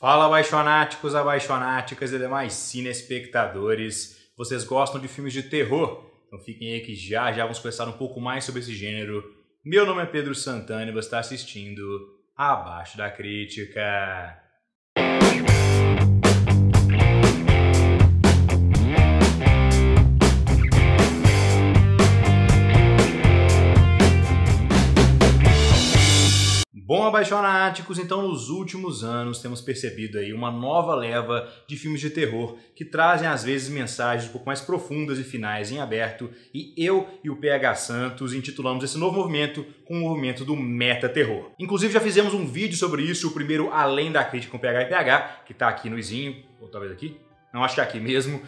Fala, abaixonáticos, abaixonáticas e demais cinespectadores. Vocês gostam de filmes de terror? Então fiquem aí que já vamos conversar um pouco mais sobre esse gênero. Meu nome é Pedro Santana e você está assistindo Abaixo da Crítica. Bom, abaixonáticos, então nos últimos anos temos percebido aí uma nova leva de filmes de terror que trazem às vezes mensagens um pouco mais profundas e finais em aberto, e eu e o PH Santos intitulamos esse novo movimento com o movimento do meta-terror. Inclusive já fizemos um vídeo sobre isso, o primeiro Além da Crítica com PH e PH, que tá aqui no izinho, ou talvez aqui, não, acho que é aqui mesmo,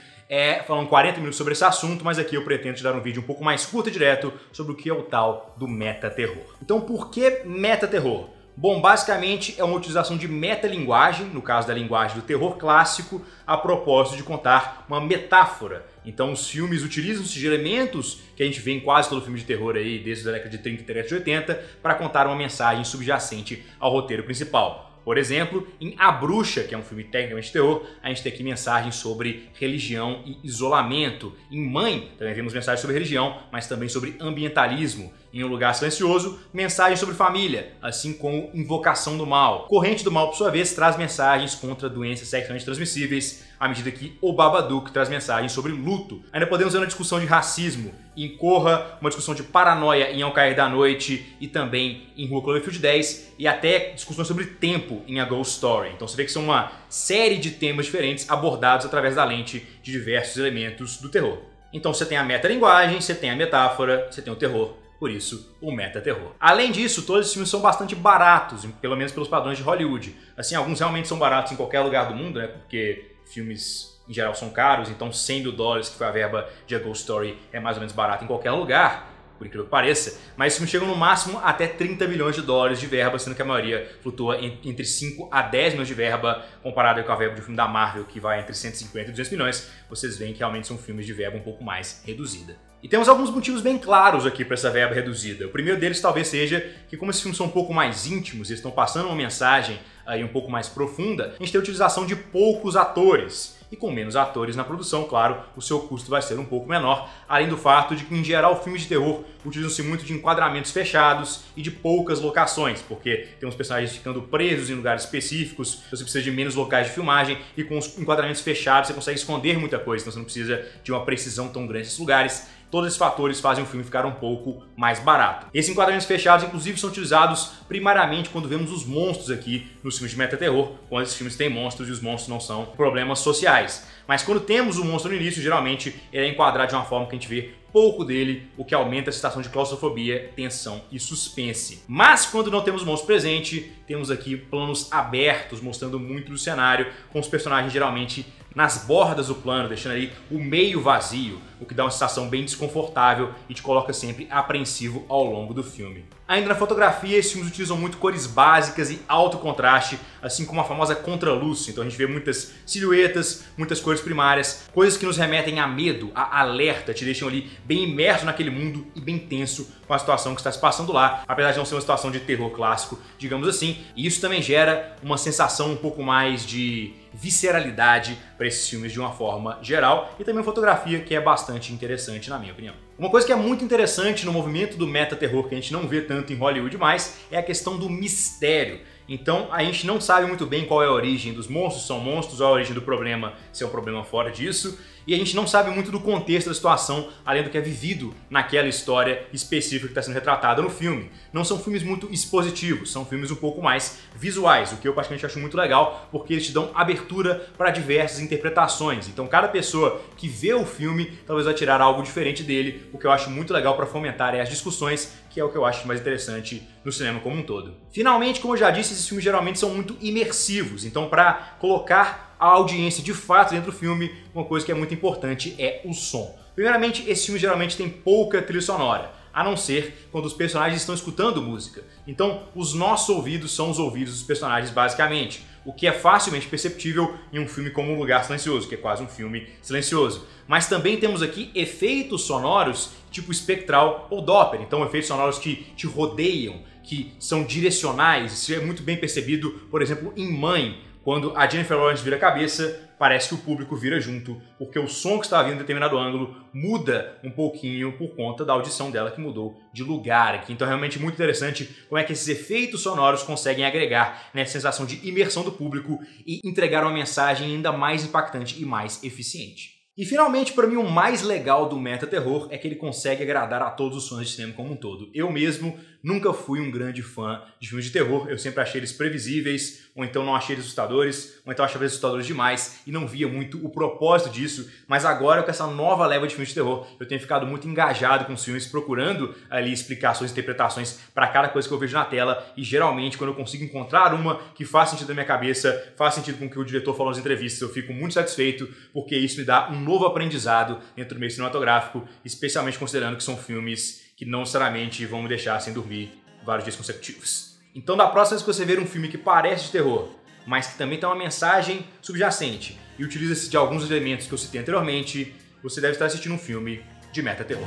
falando 40 minutos sobre esse assunto, mas aqui eu pretendo te dar um vídeo um pouco mais curto e direto sobre o que é o tal do meta-terror. Então por que meta-terror? Bom, basicamente é uma utilização de metalinguagem, no caso da linguagem do terror clássico, a propósito de contar uma metáfora. Então os filmes utilizam-se de elementos que a gente vê em quase todo filme de terror aí, desde a década de 30 e 80, para contar uma mensagem subjacente ao roteiro principal. Por exemplo, em A Bruxa, que é um filme tecnicamente de terror, a gente tem aqui mensagens sobre religião e isolamento. Em Mãe, também vemos mensagens sobre religião, mas também sobre ambientalismo. Em Um Lugar Silencioso, mensagens sobre família, assim como Invocação do Mal. Corrente do Mal, por sua vez, traz mensagens contra doenças sexualmente transmissíveis, à medida que O Babadook traz mensagens sobre luto. Ainda podemos ver uma discussão de racismo em Corra, uma discussão de paranoia em Ao Cair da Noite e também em Rua Cloverfield 10, e até discussões sobre tempo em A Ghost Story. Então você vê que são uma série de temas diferentes abordados através da lente de diversos elementos do terror. Então você tem a metalinguagem, você tem a metáfora, você tem o terror. Por isso, o meta-terror. Além disso, todos esses filmes são bastante baratos, pelo menos pelos padrões de Hollywood. Assim, alguns realmente são baratos em qualquer lugar do mundo, né? Porque filmes, em geral, são caros, então $100 mil, que foi a verba de A Ghost Story, é mais ou menos barato em qualquer lugar, por incrível que pareça. Mas esses filmes chegam no máximo até $30 milhões de verba, sendo que a maioria flutua entre 5 a 10 milhões de verba, comparado com a verba de um filme da Marvel, que vai entre 150 e 200 milhões. Vocês veem que realmente são filmes de verba um pouco mais reduzida. E temos alguns motivos bem claros aqui para essa verba reduzida. O primeiro deles talvez seja que, como esses filmes são um pouco mais íntimos, eles estão passando uma mensagem aí um pouco mais profunda, a gente tem a utilização de poucos atores. E com menos atores na produção, claro, o seu custo vai ser um pouco menor, além do fato de que, em geral, filmes de terror utilizam-se muito de enquadramentos fechados e de poucas locações, porque tem uns personagens ficando presos em lugares específicos, você precisa de menos locais de filmagem, e com os enquadramentos fechados você consegue esconder muita coisa, então você não precisa de uma precisão tão grande nesses lugares. Todos esses fatores fazem o filme ficar um pouco mais barato. Esses enquadramentos fechados, inclusive, são utilizados primariamente quando vemos os monstros aqui nos filmes de meta-terror, quando esses filmes têm monstros e os monstros não são problemas sociais. Mas quando temos o monstro no início, geralmente ele é enquadrado de uma forma que a gente vê pouco dele, o que aumenta a sensação de claustrofobia, tensão e suspense. Mas quando não temos o monstro presente, temos aqui planos abertos, mostrando muito do cenário, com os personagens geralmente nas bordas do plano, deixando ali o meio vazio, o que dá uma sensação bem desconfortável e te coloca sempre apreensivo ao longo do filme. Ainda na fotografia, esses filmes utilizam muito cores básicas e alto contraste, assim como a famosa contraluz. Então a gente vê muitas silhuetas, muitas cores primárias, coisas que nos remetem a medo, a alerta, te deixam ali bem imerso naquele mundo e bem tenso com a situação que está se passando lá, apesar de não ser uma situação de terror clássico, digamos assim. E isso também gera uma sensação um pouco mais de visceralidade para esses filmes de uma forma geral, e também uma fotografia que é bastante interessante, na minha opinião. Uma coisa que é muito interessante no movimento do meta-terror, que a gente não vê tanto em Hollywood mais, é a questão do mistério. Então a gente não sabe muito bem qual é a origem dos monstros, são monstros, ou a origem do problema, se é um problema fora disso, e a gente não sabe muito do contexto da situação, além do que é vivido naquela história específica que está sendo retratada no filme. Não são filmes muito expositivos, são filmes um pouco mais visuais, o que eu particularmente acho muito legal, porque eles te dão abertura para diversas interpretações. Então cada pessoa que vê o filme talvez vai tirar algo diferente dele, o que eu acho muito legal para fomentar as discussões, que é o que eu acho mais interessante no cinema como um todo. Finalmente, como eu já disse, esses filmes geralmente são muito imersivos, então para colocar a audiência de fato dentro do filme, uma coisa que é muito importante é o som. Primeiramente, esses filmes geralmente têm pouca trilha sonora, a não ser quando os personagens estão escutando música. Então, os nossos ouvidos são os ouvidos dos personagens basicamente, o que é facilmente perceptível em um filme como Um Lugar Silencioso, que é quase um filme silencioso. Mas também temos aqui efeitos sonoros tipo espectral ou Doppler, então efeitos sonoros que te rodeiam, que são direcionais. Isso é muito bem percebido, por exemplo, em Mãe, quando a Jennifer Lawrence vira a cabeça, parece que o público vira junto, porque o som que estava vindo em determinado ângulo muda um pouquinho por conta da audição dela que mudou de lugar aqui. Então é realmente muito interessante como é que esses efeitos sonoros conseguem agregar nessa sensação de imersão do público e entregar uma mensagem ainda mais impactante e mais eficiente. E finalmente, para mim, o mais legal do meta-terror é que ele consegue agradar a todos os fãs de cinema como um todo. Eu mesmo nunca fui um grande fã de filmes de terror, eu sempre achei eles previsíveis, ou então não achei eles assustadores, ou então achava eles assustadores demais e não via muito o propósito disso, mas agora com essa nova leva de filmes de terror, eu tenho ficado muito engajado com os filmes, procurando ali explicações, interpretações para cada coisa que eu vejo na tela, e geralmente quando eu consigo encontrar uma que faz sentido na minha cabeça, faz sentido com o que o diretor falou nas entrevistas, eu fico muito satisfeito, porque isso me dá um novo aprendizado dentro do meio cinematográfico, especialmente considerando que são filmes que não necessariamente vão me deixar sem dormir vários dias consecutivos. Então, da próxima vez que você ver um filme que parece de terror, mas que também tem uma mensagem subjacente e utiliza-se de alguns elementos que eu citei anteriormente, você deve estar assistindo um filme de meta-terror.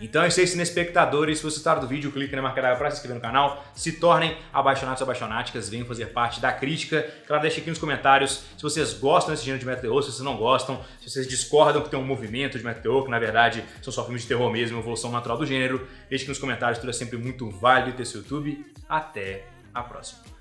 Então é isso aí, cinespectadores. Se você gostar do vídeo, clique na marca d'água para se inscrever no canal, se tornem apaixonados ou apaixonáticas, venham fazer parte da crítica. Claro, deixe aqui nos comentários se vocês gostam desse gênero de meta-terror, se vocês não gostam, se vocês discordam que tem um movimento de meta-terror, que na verdade são só filmes de terror mesmo, evolução natural do gênero. Deixe aqui nos comentários, tudo é sempre muito válido desse YouTube. Até a próxima.